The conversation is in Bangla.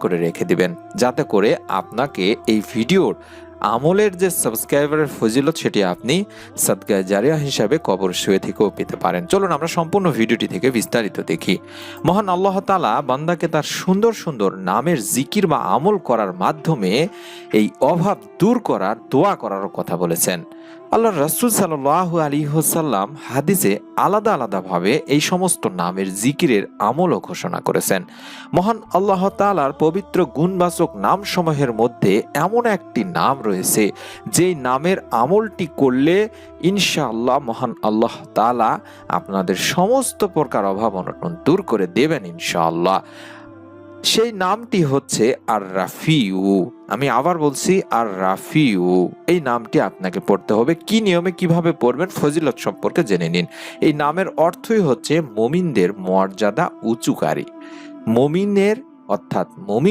করে রেখে দিবেন, যাতে করে আপনাকে এই ভিডিওর আমলের যে সাবস্ক্রাইবারের ফজিলত সেটি আপনি সাদকায়ে জারিয়া হিসাবে কবর শুয়ে থেকেও পেতে পারেন। চলুন আমরা সম্পূর্ণ ভিডিওটি থেকে বিস্তারিত দেখি। মহান আল্লাহ তাআলা বান্দাকে তার সুন্দর সুন্দর নামের জিকির বা আমল করার মাধ্যমে এই অভাব দূর করার দোয়া করারও কথা বলেছেন। আল্লাহর রাসূল সাল্লাল্লাহু আলাইহি ওয়াসাল্লাম হাদিসে আলাদা আলাদাভাবে এই সমস্ত নামের জিকিরের আমলও ঘোষণা করেছেন। মহান আল্লাহ তাআলার পবিত্র গুণবাচক নামসমূহের মধ্যে এমন একটি নাম রয়েছে যেই নামের আমলটি করলে ইনশাআল্লাহ মহান আল্লাহ তাআলা আপনাদের সমস্ত প্রকার অভাব অনটন দূর করে দেবেন ইনশাআল্লাহ। সেই নামটি হচ্ছে আর রাফিউ। আমি আবার বলছি আর রাফিউ। এই নামটি আপনাকে পড়তে হবে। কি নিয়মে কিভাবে পড়বেন ফজিলত সম্পর্কে জেনে নিন। এই নামের অর্থই হচ্ছে মুমিনদের মর্যাদা উঁচুকারী। মুমিনের অর্থাৎ মুমিন